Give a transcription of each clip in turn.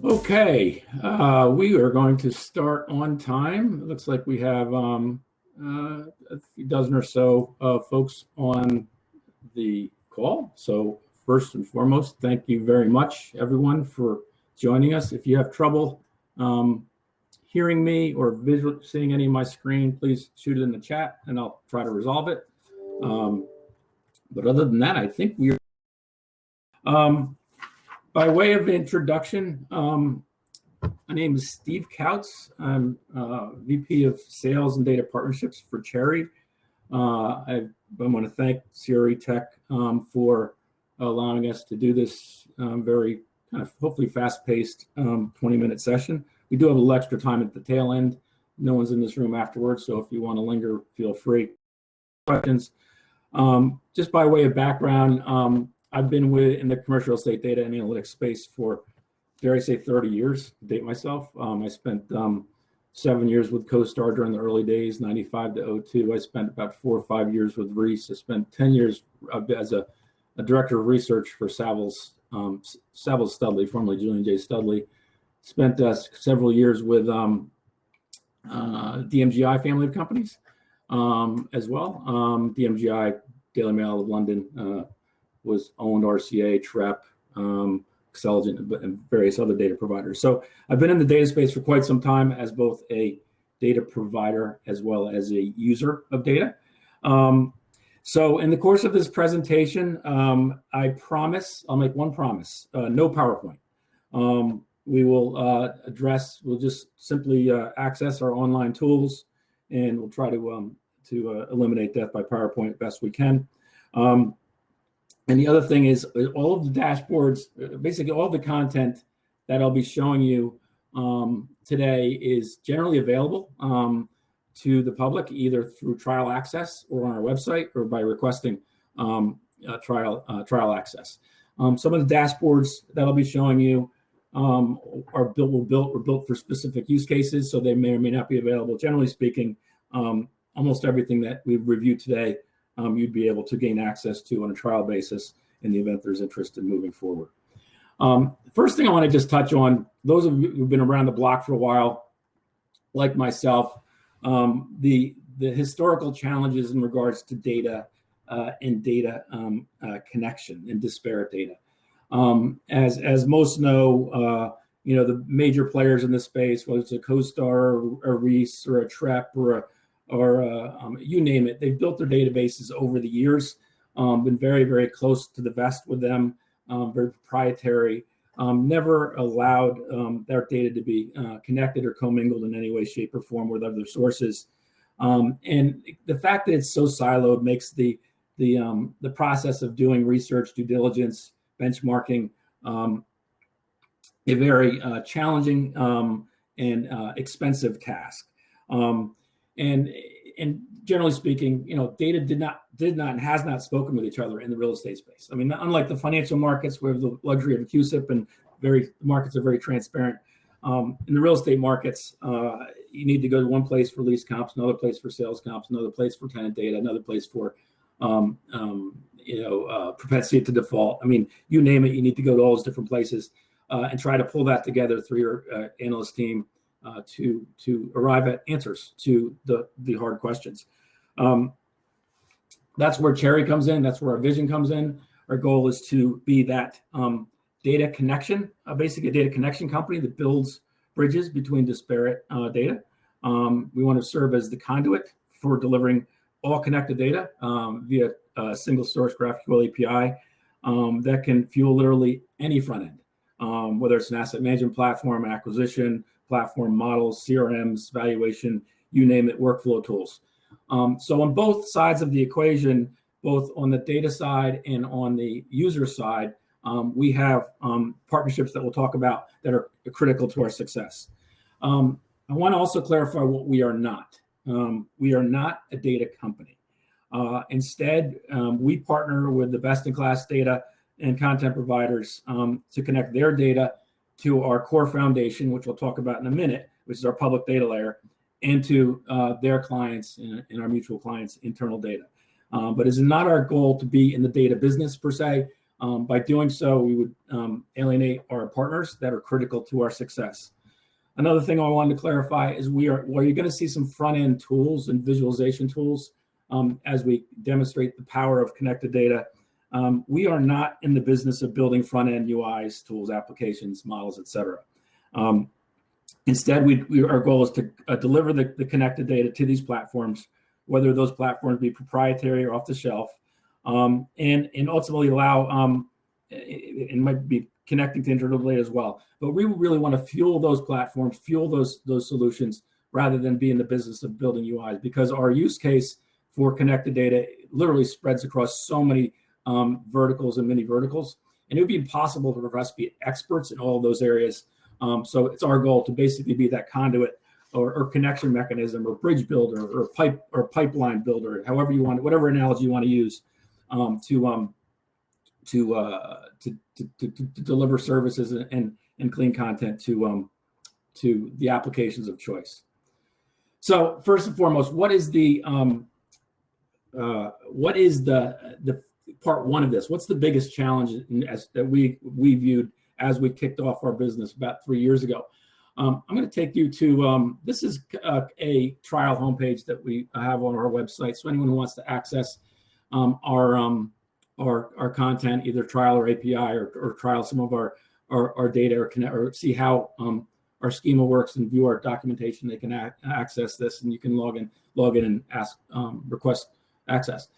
Okay, we are going to start on time. It looks like we have a few dozen or so folks on the call. So first and foremost, thank you very much, everyone, for joining us. If you have trouble hearing me or seeing any of my screen, please shoot it in the chat and I'll try to resolve it. But other than that, I think we are. By way of introduction, my name is Steve Coutts. I'm VP of Sales and Data Partnerships for Cherre. I want to thank Cherre Tech for allowing us to do this very kind of hopefully fast-paced 20-minute session. We do have a little extra time at the tail end. No one's in this room afterwards, so if you want to linger, feel free. Questions. Just by way of background, I've been in the commercial estate data and analytics space for, dare I say, 30 years, to date myself. I spent 7 years with CoStar during the early days, 95 to 02. I spent about 4 or 5 years with Reese. I spent 10 years as a director of research for Savills Studley, formerly Julian J. Studley. Spent several years with DMGI family of companies as well. DMGI, Daily Mail of London, was owned RCA, TREP, Xceligent, and various other data providers. So I've been in the data space for quite some time as both a data provider as well as a user of data. So in the course of this presentation, I promise, I'll make one promise, no PowerPoint. We will we'll just simply access our online tools, and we'll try to eliminate that by PowerPoint best we can. And the other thing is all of the dashboards, basically all the content that I'll be showing you today is generally available to the public, either through trial access or on our website or by requesting trial access. Some of the dashboards that I'll be showing you were built for specific use cases, so they may or may not be available. Generally speaking, almost everything that we've reviewed today you'd be able to gain access to on a trial basis in the event there's interest in moving forward. First thing I want to just touch on, those of you who've been around the block for a while, like myself, the historical challenges in regards to data and data connection and disparate data. As most know, the major players in this space, whether it's a CoStar or a Reese or a TREP or you name it, they've built their databases over the years, been very, very close to the vest with them, very proprietary, never allowed their data to be connected or commingled in any way, shape, or form with other sources. And the fact that it's so siloed makes the process of doing research, due diligence, benchmarking a very challenging and expensive task. And generally speaking, data did not and has not spoken with each other in the real estate space. I mean, unlike the financial markets, we have the luxury of a CUSIP and the markets are very transparent. In the real estate markets, you need to go to one place for lease comps, another place for sales comps, another place for tenant data, another place for propensity to default. I mean, you name it, you need to go to all those different places and try to pull that together through your analyst team to arrive at answers to the hard questions. That's where Cherre comes in. That's where our vision comes in. Our goal is to be that data connection, basically a data connection company that builds bridges between disparate data. We want to serve as the conduit for delivering all connected data via a single source GraphQL API that can fuel literally any front end, whether it's an asset management platform, acquisition platform, models, CRMs, valuation, you name it, workflow tools. So on both sides of the equation, both on the data side and on the user side, we have partnerships that we'll talk about that are critical to our success. I want to also clarify what we are not. We are not a data company. Instead, we partner with the best-in-class data and content providers to connect their data to our core foundation, which we'll talk about in a minute, which is our public data layer, and to their clients and our mutual clients' internal data. But it's not our goal to be in the data business per se. By doing so, we would alienate our partners that are critical to our success. Another thing I wanted to clarify is you're going to see some front-end tools and visualization tools as we demonstrate the power of connected data. We are not in the business of building front-end UIs, tools, applications, models, etc. Instead, our goal is to deliver the connected data to these platforms, whether those platforms be proprietary or off the shelf, and ultimately allow, it might be connecting to internal data as well. But we really want to fuel those platforms, fuel those solutions, rather than be in the business of building UIs, because our use case for connected data literally spreads across so many verticals and mini verticals, and it would be impossible for us to be experts in all of those areas. So it's our goal to basically be that conduit or connection mechanism or bridge builder or pipeline builder, however you want, whatever analogy you want to use, to deliver services and clean content to the applications of choice. So first and foremost, what is the part one of this? What's the biggest challenge that we viewed as we kicked off our business about 3 years ago? I'm going to take you to this is a trial homepage that we have on our website. So anyone who wants to access our content, either trial or API, or trial some of our data, or see how our schema works and view our documentation, they can access this, and you can log in and request access.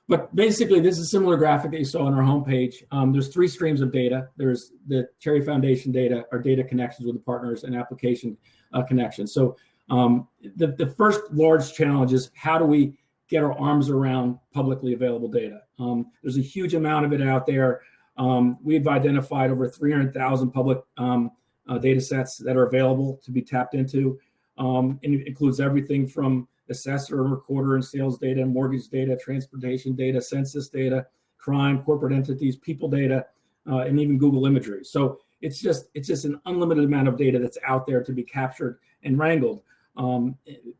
But basically, this is a similar graphic that you saw on our homepage. There's 3 streams of data. There's the Cherre Foundation data, our data connections with the partners, and application connections. So the first large challenge is, how do we get our arms around publicly available data? There's a huge amount of it out there. We've identified over 300,000 public data sets that are available to be tapped into. And it includes everything from assessor and recorder and sales data, mortgage data, transportation data, census data, crime, corporate entities, people data, and even Google imagery. So it's just an unlimited amount of data that's out there to be captured and wrangled,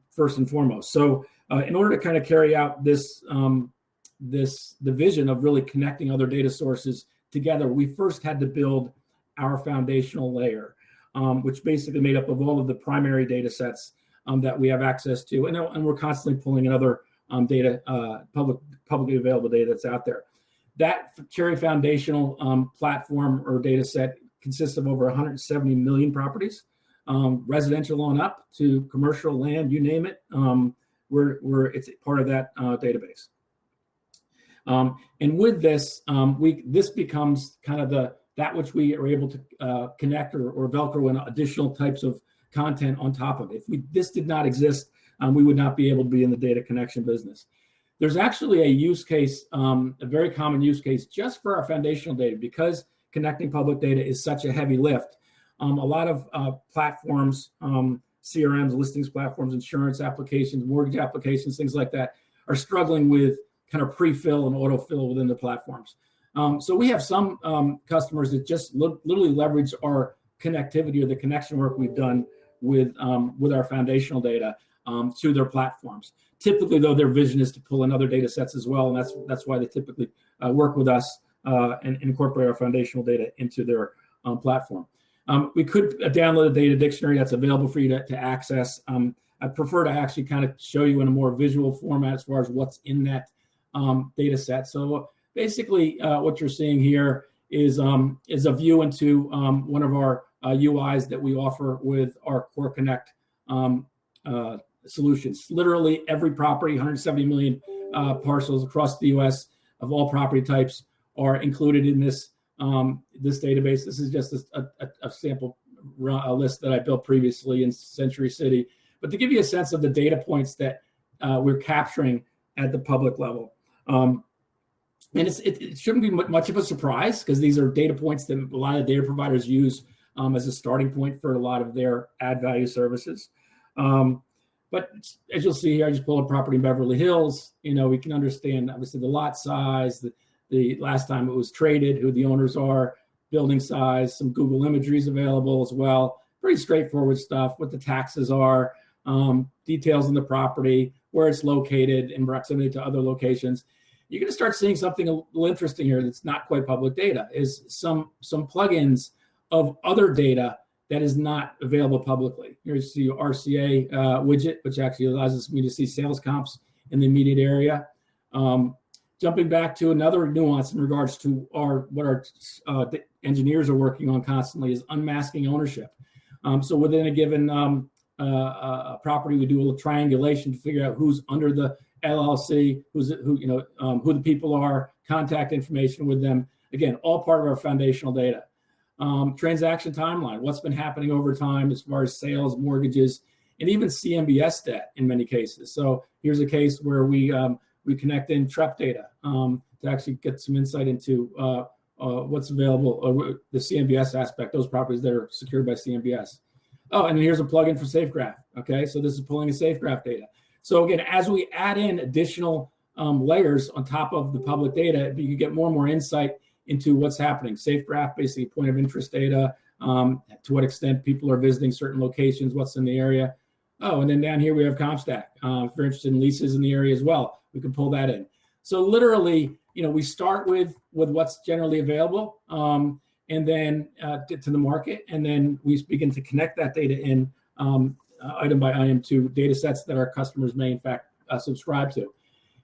first and foremost. So in order to kind of carry out the vision of really connecting other data sources together, we first had to build our foundational layer, which basically made up of all of the primary data sets that we have access to, and we're constantly pulling in other data, publicly available data that's out there. That Cherre foundational platform or data set consists of over 170 million properties, residential on up to commercial land, you name it. It's part of that database. And with this, this becomes kind of that which we are able to connect or Velcro in additional types of content on top of it. If this did not exist, we would not be able to be in the data connection business. There's actually a use case, a very common use case just for our foundational data, because connecting public data is such a heavy lift. A lot of platforms, CRMs, listings platforms, insurance applications, mortgage applications, things like that, are struggling with kind of pre-fill and autofill within the platforms. So we have some customers that just literally leverage our connectivity or the connection work we've done with our foundational data to their platforms. Typically, though, their vision is to pull in other data sets as well, and that's why they typically work with us and incorporate our foundational data into their platform. We could download a data dictionary that's available for you to access. I prefer to actually kind of show you in a more visual format as far as what's in that data set. So basically, what you're seeing here is a view into one of our UIs that we offer with our Core Connect solutions. Literally every property, 170 million parcels across the U.S. of all property types are included in this database. This is just a sample list that I built previously in Century City, but to give you a sense of the data points that we're capturing at the public level. And it shouldn't be much of a surprise, because these are data points that a lot of data providers use as a starting point for a lot of their add value services. But as you'll see here, I just pulled a property in Beverly Hills. We can understand obviously the lot size, the last time it was traded, who the owners are, building size, some Google imagery is available as well. Pretty straightforward stuff, what the taxes are, details on the property, where it's located in proximity to other locations. you're going to start seeing something a little interesting here that's not quite public data, is some plugins of other data that is not available publicly. Here's the RCA widget, which actually allows me to see sales comps in the immediate area. Jumping back to another nuance in regards to what our engineers are working on constantly is unmasking ownership. So within a given property, we do a little triangulation to figure out who's under the LLC, who the people are, contact information with them. Again, all part of our foundational data. Transaction timeline, what's been happening over time as far as sales, mortgages, and even CMBS debt in many cases. So here's a case where we connect in TREP data to actually get some insight into what's available, the CMBS aspect, those properties that are secured by CMBS. Oh, and here's a plugin for SafeGraph. Okay, so this is pulling in SafeGraph data. So again, as we add in additional layers on top of the public data, you can get more and more insight into what's happening. SafeGraph, basically point of interest data, to what extent people are visiting certain locations, what's in the area. Oh, and then down here we have CompStack. If you're interested in leases in the area as well, we can pull that in. So literally, we start with what's generally available, and then to the market, and then we begin to connect that data in item by item to data sets that our customers may in fact subscribe to.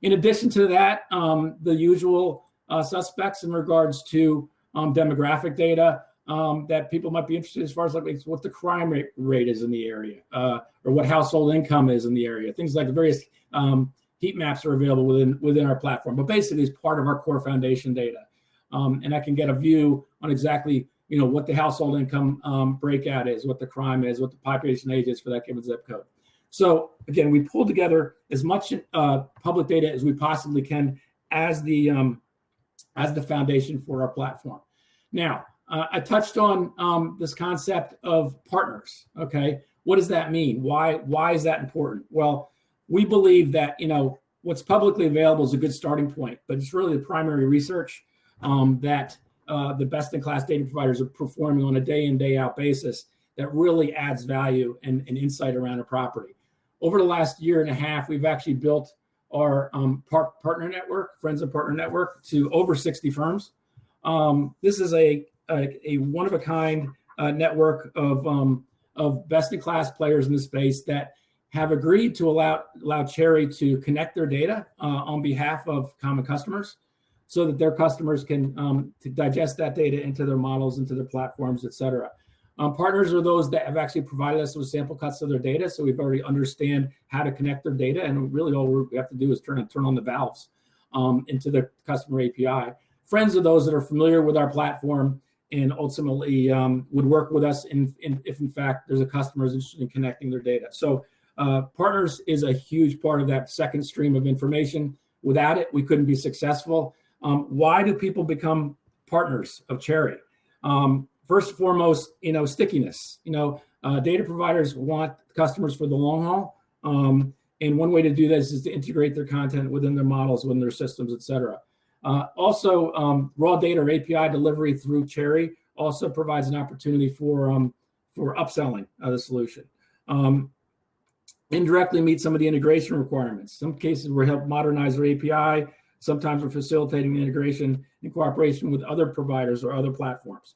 In addition to that, the usual suspects in regards to demographic data that people might be interested in, as far as like what the crime rate is in the area, or what household income is in the area. Things like the various heat maps are available within our platform, but basically it's part of our core foundation data. And I can get a view on exactly what the household income breakout is, what the crime is, what the population age is for that given zip code. So again, we pull together as much public data as we possibly can as the foundation for our platform. Now, I touched on this concept of partners. Okay, what does that mean? Why is that important? Well, we believe that what's publicly available is a good starting point, but it's really the primary research that the best-in-class data providers are performing on a day in, day out basis that really adds value and insight around a property. Over the last year and a half, we've actually built our partner network, Friends and Partner Network, to over 60 firms. This is a one-of-a-kind network of best-in-class players in the space that have agreed to allow Cherre to connect their data on behalf of common customers, so that their customers can to digest that data into their models, into their platforms, et cetera. Partners are those that have actually provided us with sample cuts of their data, so we've already understand how to connect their data, and really all we have to do is turn on the valves into the customer API. Friends are those that are familiar with our platform and ultimately would work with us if in fact there's a customer who's interested in connecting their data. So partners is a huge part of that second stream of information. Without it, we couldn't be successful. Why do people become partners of Cherre? First and foremost, stickiness. Data providers want customers for the long haul. And one way to do this is to integrate their content within their models, within their systems, et cetera. Also, raw data or API delivery through Cherre also provides an opportunity for upselling the solution. Indirectly meet some of the integration requirements. Some cases we help modernize our API. Sometimes we're facilitating the integration in cooperation with other providers or other platforms.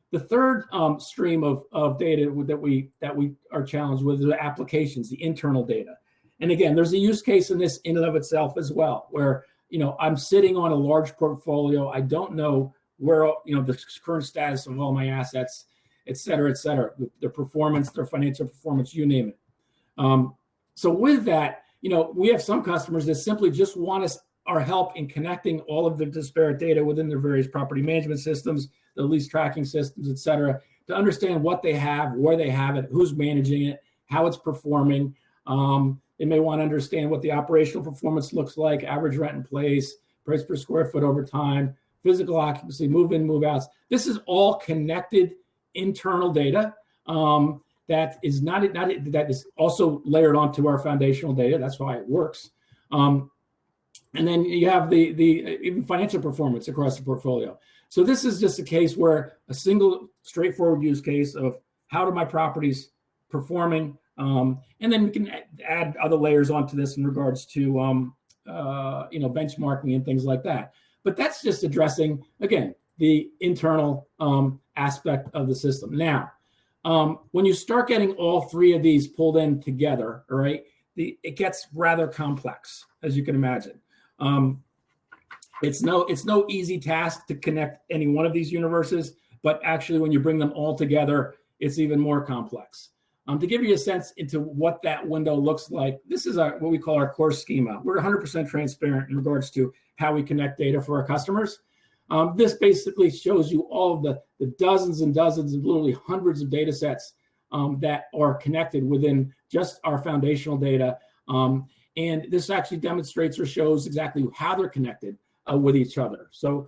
The third stream of data that we are challenged with is the applications, the internal data. And again, there's a use case in this in and of itself as well, where I'm sitting on a large portfolio. I don't know where the current status of all my assets, et cetera, their performance, their financial performance, you name it. So with that, we have some customers that simply just want our help in connecting all of the disparate data within their various property management systems, the lease tracking systems, et cetera, to understand what they have, where they have it, who's managing it, how it's performing. They may want to understand what the operational performance looks like, average rent in place, price per square foot over time, physical occupancy, move in, move outs. This is all connected internal data that is also layered onto our foundational data. That's why it works. And then you have the even financial performance across the portfolio. So this is just a case where a single straightforward use case of how do my properties performing, and then we can add other layers onto this in regards to benchmarking and things like that. But that's just addressing, again, the internal aspect of the system. Now, when you start getting all three of these pulled in together, all right, it gets rather complex, as you can imagine. It's no easy task to connect any one of these universes, but actually when you bring them all together, it's even more complex. To give you a sense into what that window looks like, this is what we call our core schema. We're 100% transparent in regards to how we connect data for our customers. This basically shows you all of the dozens and dozens and literally hundreds of data sets that are connected within just our foundational data. And this actually demonstrates or shows exactly how they're connected with each other. So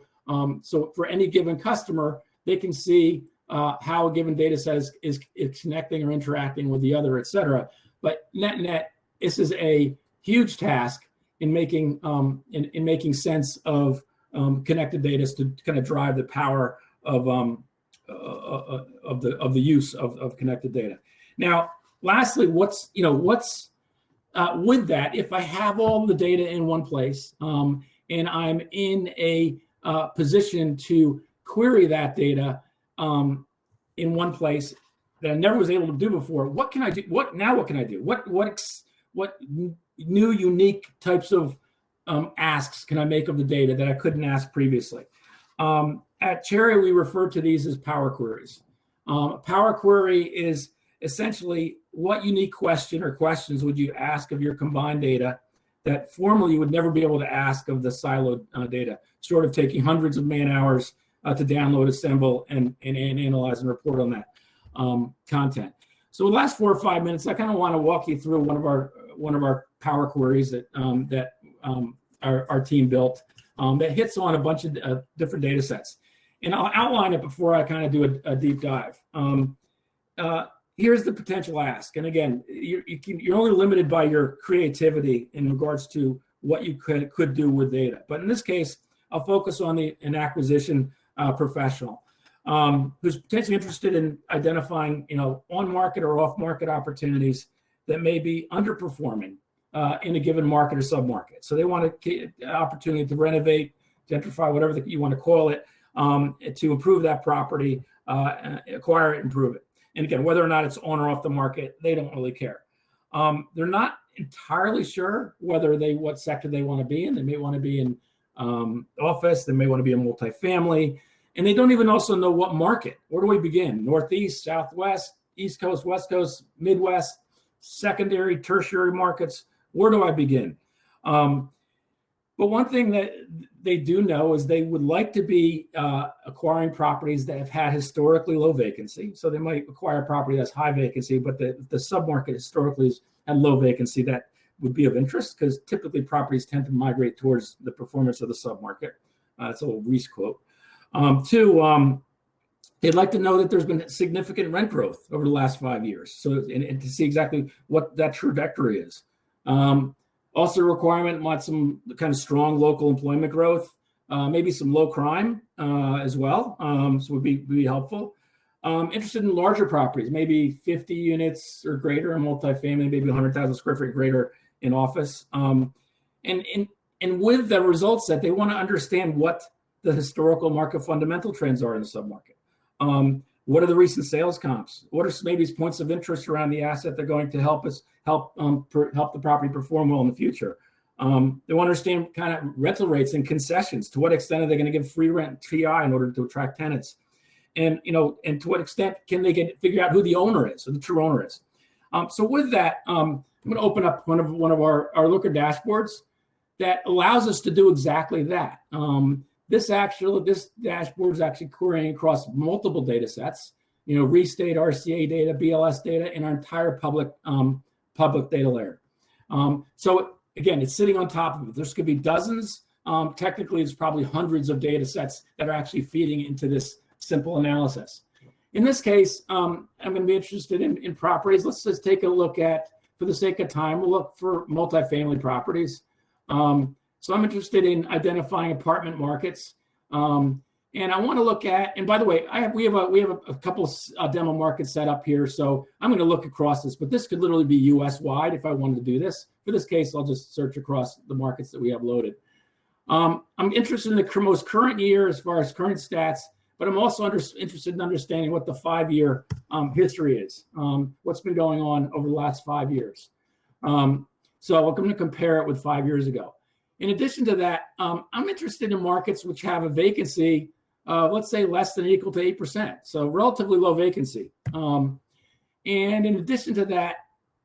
for any given customer, they can see how a given data set is connecting or interacting with the other, et cetera. But net, this is a huge task in making sense of connected data to kind of drive the power of the use of connected data. Now, lastly, what's with that? If I have all the data in one place and I'm in a position to query that data in one place that I never was able to do before, what can I do? What can I do? What new unique types of asks can I make of the data that I couldn't ask previously? At Cherre, we refer to these as power queries. A power query is essentially what unique question or questions would you ask of your combined data that formerly you would never be able to ask of the siloed data, short of taking hundreds of man hours to download, assemble, and analyze and report on that content. So the last 4 or 5 minutes, I kind of want to walk you through one of our power queries that our team built that hits on a bunch of different data sets. And I'll outline it before I kind of do a deep dive. Here's the potential ask. And again, you're only limited by your creativity in regards to what you could do with data. But in this case, I'll focus on an acquisition professional who's potentially interested in identifying, on-market or off-market opportunities that may be underperforming in a given market or sub-market. So they want an opportunity to renovate, gentrify, whatever you want to call it, to improve that property, acquire it, improve it. And again, whether or not it's on or off the market, they don't really care. They're not entirely sure what sector they want to be in. They may want to be in office. They may want to be in multifamily. And they don't even also know what market. Where do we begin? Northeast, Southwest, East Coast, West Coast, Midwest, secondary, tertiary markets. Where do I begin? But one thing that they do know is they would like to be acquiring properties that have had historically low vacancy. So they might acquire a property that's high vacancy, but the submarket historically has had low vacancy. That would be of interest because typically properties tend to migrate towards the performance of the submarket. That's a little Reese quote. Two, they'd like to know that there's been significant rent growth over the last 5 years. So and to see exactly what that trajectory is. Also, a requirement want some kind of strong local employment growth, maybe some low crime as well. So would be helpful. Interested in larger properties, maybe 50 units or greater in multifamily, maybe 100,000 square feet greater in office. And with the results that they want to understand what the historical market fundamental trends are in the submarket. What are the recent sales comps? What are maybe points of interest around the asset that are going to help the property perform well in the future? They want to understand kind of rental rates and concessions. To what extent are they going to give free rent TI in order to attract tenants? And and to what extent can they figure out who the owner is, or the true owner is? So with that, I'm going to open up one of our Looker dashboards that allows us to do exactly that. This dashboard is actually querying across multiple data sets, restate, RCA data, BLS data, and our entire public data layer. So again, it's sitting on top of it. There's going to be dozens. Technically, it's probably hundreds of data sets that are actually feeding into this simple analysis. In this case, I'm going to be interested in properties. Let's just take a look at, for the sake of time, we'll look for multifamily properties. So I'm interested in identifying apartment markets. And I want to look at, and by the way, we have a couple demo markets set up here. So I'm going to look across this, but this could literally be US wide if I wanted to do this. For this case, I'll just search across the markets that we have loaded. I'm interested in the most current year as far as current stats, but I'm also interested in understanding what the 5-year history is, what's been going on over the last 5 years. So I'm going to compare it with 5 years ago. In addition to that, I'm interested in markets which have a vacancy, let's say less than or equal to 8%, so relatively low vacancy. And in addition to that,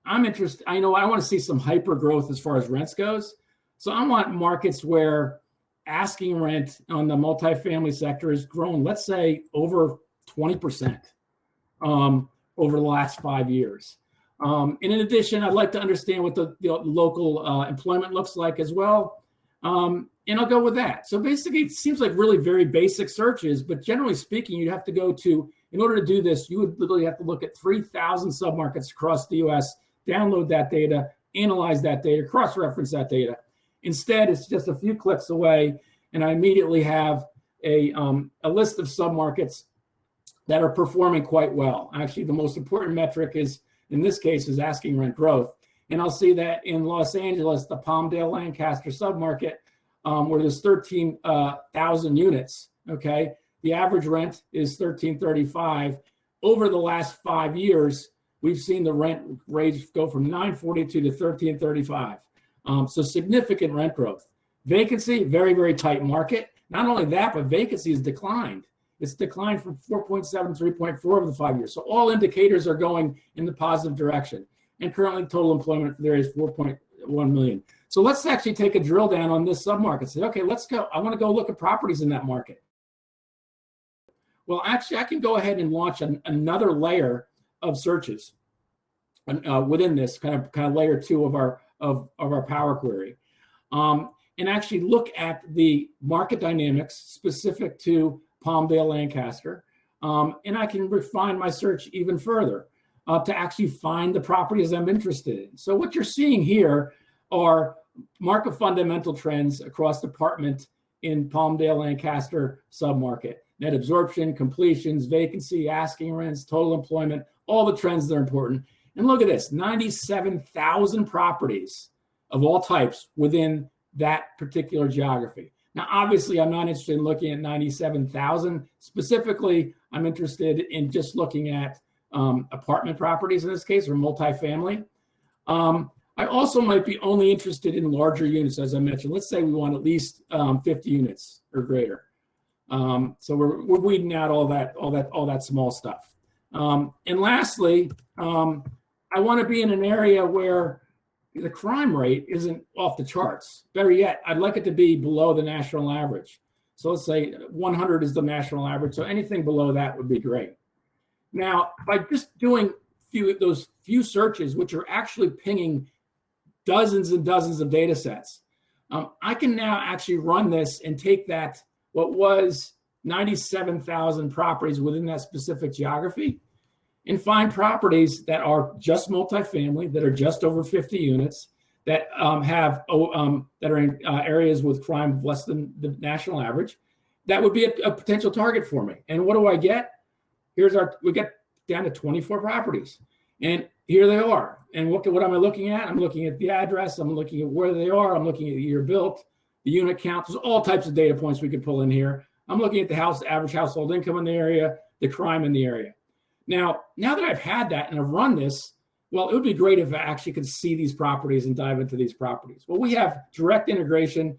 I'm interested, I want to see some hyper growth as far as rents goes. So I want markets where asking rent on the multifamily sector has grown, let's say over 20% over the last 5 years. And in addition, I'd like to understand what the local employment looks like as well. And I'll go with that. So basically, it seems like really very basic searches, but generally speaking, you'd have to go to, in order to do this, you would literally have to look at 3,000 submarkets across the US, download that data, analyze that data, cross-reference that data. Instead, it's just a few clicks away, and I immediately have a list of submarkets that are performing quite well. Actually, the most important metric is, in this case, is asking rent growth. And I'll see that in Los Angeles, the Palmdale Lancaster submarket, where there's 13,000 units, okay? The average rent is $13.35. Over the last 5 years, we've seen the rent range go from $9.42 to $13.35. So significant rent growth. Vacancy, very, very tight market. Not only that, but vacancy has declined. It's declined from 4.7 to 3.4 over the 5 years. So all indicators are going in the positive direction. And currently total employment for there is 4.1 million. So let's actually take a drill down on this submarket. Say, okay, let's go. I want to go look at properties in that market. Well, actually, I can go ahead and launch another layer of searches within this kind of layer 2 of our Power Query, and actually look at the market dynamics specific to Palmdale Lancaster, and I can refine my search even further to actually find the properties I'm interested in. So what you're seeing here are market fundamental trends across the department in Palmdale Lancaster submarket. Net absorption, completions, vacancy, asking rents, total employment, all the trends that are important. And look at this, 97,000 properties of all types within that particular geography. Now, obviously, I'm not interested in looking at 97,000. Specifically, I'm interested in just looking at apartment properties in this case, or multifamily. I also might be only interested in larger units, as I mentioned. Let's say we want at least 50 units or greater. So we're weeding out all that small stuff. And lastly, I want to be in an area where the crime rate isn't off the charts. Better yet, I'd like it to be below the national average. So let's say 100 is the national average. So anything below that would be great. Now, by just doing those few searches, which are actually pinging dozens and dozens of data sets, I can now actually run this and take that, what was 97,000 properties within that specific geography, and find properties that are just multifamily, that are just over 50 units, that that are in areas with crime of less than the national average. That would be a potential target for me. And what do I get? We get down to 24 properties, and here they are. And what am I looking at? I'm looking at the address. I'm looking at where they are. I'm looking at the year built, the unit count. There's all types of data points we could pull in here. I'm looking at the average household income in the area, the crime in the area. Now that I've had that and I've run this, well, it would be great if I actually could see these properties and dive into these properties. Well, we have direct integration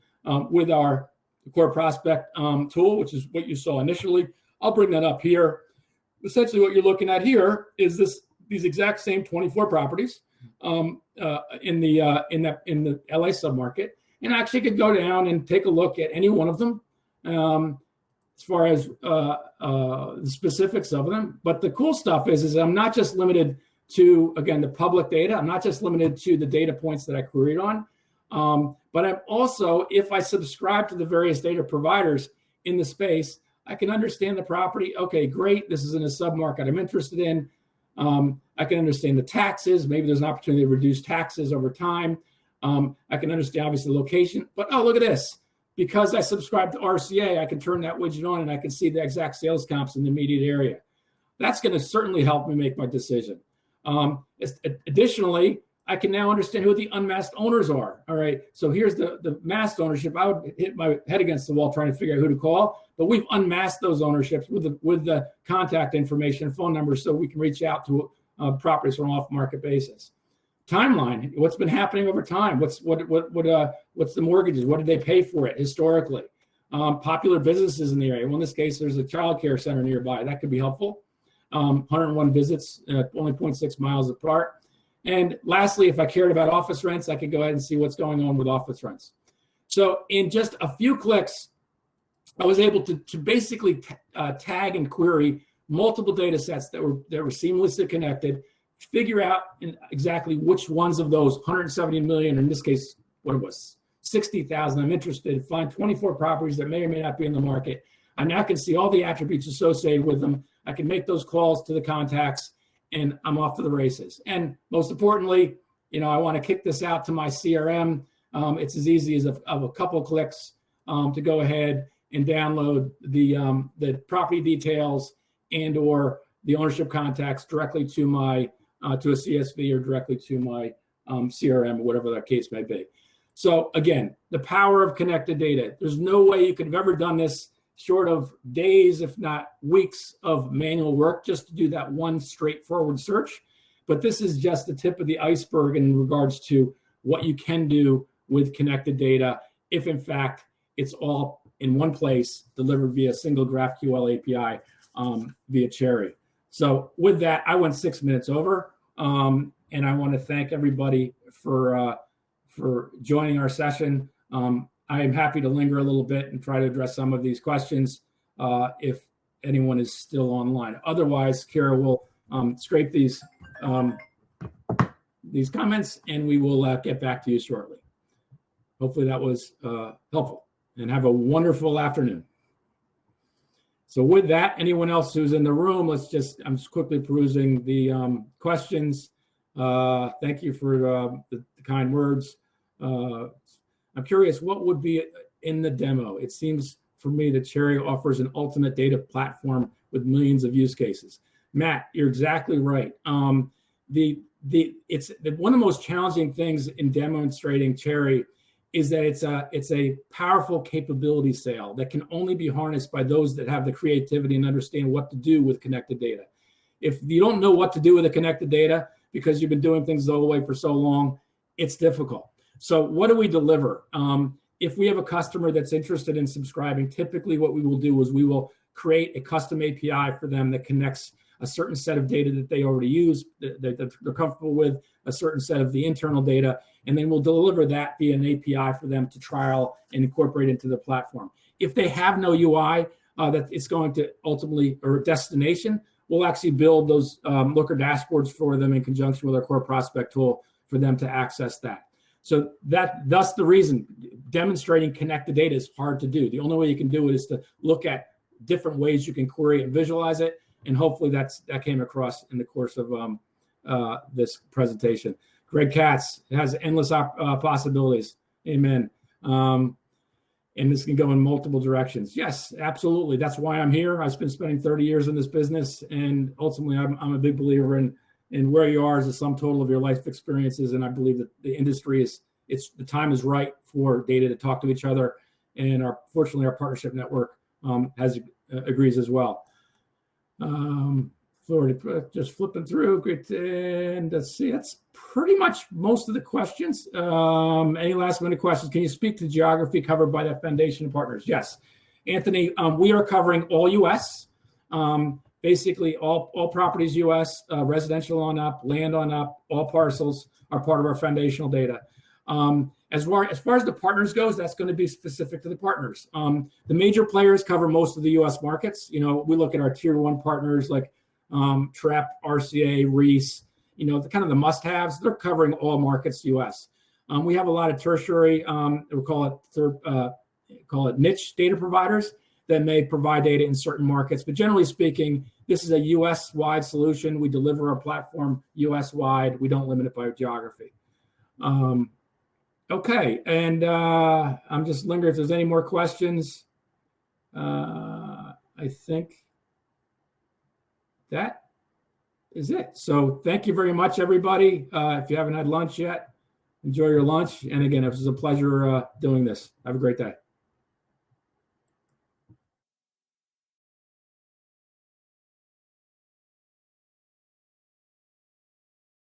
with our Core Prospect tool, which is what you saw initially. I'll bring that up here. Essentially, what you're looking at here is these exact same 24 properties in the LA submarket, and I actually could go down and take a look at any one of them. As far as the specifics of them. But the cool stuff is I'm not just limited to, again, the public data. I'm not just limited to the data points that I queried on, but I'm also, if I subscribe to the various data providers in the space, I can understand the property. Okay, great. This is in a submarket I'm interested in. I can understand the taxes. Maybe there's an opportunity to reduce taxes over time. I can understand, obviously, the location. But, oh, look at this. because I subscribe to RCA, I can turn that widget on and I can see the exact sales comps in the immediate area. That's going to certainly help me make my decision. Additionally, I can now understand who the unmasked owners are. All right, so here's the masked ownership. I would hit my head against the wall trying to figure out who to call, but we've unmasked those ownerships with the contact information and phone numbers so we can reach out to properties on an off-market basis. Timeline, what's been happening over time? What's the mortgages? What did they pay for it historically? Popular businesses in the area. Well, in this case, there's a child care center nearby. That could be helpful. 101 visits, only 0.6 miles apart. And lastly, if I cared about office rents, I could go ahead and see what's going on with office rents. So in just a few clicks, I was able to basically tag and query multiple data sets that were seamlessly connected, figure out exactly which ones of those 170 million, in this case, what it was, 60,000, I'm interested, find 24 properties that may or may not be in the market. I now can see all the attributes associated with them. I can make those calls to the contacts, and I'm off to the races. And most importantly, I want to kick this out to my CRM. It's as easy as a couple clicks to go ahead and download the property details and or the ownership contacts directly to my to a CSV or directly to my CRM, or whatever that case may be. So again, the power of connected data. There's no way you could have ever done this short of days, if not weeks of manual work just to do that one straightforward search. But this is just the tip of the iceberg in regards to what you can do with connected data if in fact it's all in one place delivered via single GraphQL API via Cherre. So with that, I went 6 minutes over, and I want to thank everybody for joining our session. I am happy to linger a little bit and try to address some of these questions if anyone is still online. Otherwise, Cherre will scrape these comments and we will get back to you shortly. Hopefully that was helpful, and have a wonderful afternoon. So with that, anyone else who's in the room, I'm just quickly perusing the questions. Thank you for the kind words. I'm curious, what would be in the demo? It seems for me that Cherre offers an ultimate data platform with millions of use cases. Matt, you're exactly right. It's one of the most challenging things in demonstrating Cherre is that it's a powerful capability sale that can only be harnessed by those that have the creativity and understand what to do with connected data. If you don't know what to do with the connected data because you've been doing things the whole way for so long, it's difficult. So what do we deliver? If we have a customer that's interested in subscribing, typically what we will do is we will create a custom API for them that connects a certain set of data that they already use, that they're comfortable with, a certain set of the internal data, and then we'll deliver that via an API for them to trial and incorporate into the platform. If they have no UI that it's going to ultimately, or destination, we'll actually build those Looker dashboards for them in conjunction with our core prospect tool for them to access that. So that's the reason demonstrating connected data is hard to do. The only way you can do it is to look at different ways you can query and visualize it. And hopefully that came across in the course of this presentation. Greg Coutts, it has endless possibilities. Amen. And this can go in multiple directions. Yes, absolutely. That's why I'm here. I've been spending 30 years in this business. And ultimately, I'm a big believer in where you are as a sum total of your life experiences. And I believe that the industry the time is right for data to talk to each other. And fortunately, our partnership network agrees as well. Florida, just flipping through. Great. And let's see, that's pretty much most of the questions. Any last minute questions? Can you speak to geography covered by that foundation of partners? Yes. Anthony, we are covering all US. Basically, all properties U.S., residential on up, land on up, all parcels are part of our foundational data. As far as the partners goes, that's going to be specific to the partners. The major players cover most of the U.S. markets. We look at our tier one partners like Cherre, RCA, Reese. The kind of the must-haves. They're covering all markets U.S. We have a lot of tertiary, we call it niche data providers that may provide data in certain markets. But generally speaking, this is a US-wide solution. We deliver our platform US-wide. We don't limit it by geography. Okay, and I'm just lingering if there's any more questions. I think that is it. So thank you very much, everybody. If you haven't had lunch yet, enjoy your lunch. And again, it was a pleasure doing this. Have a great day.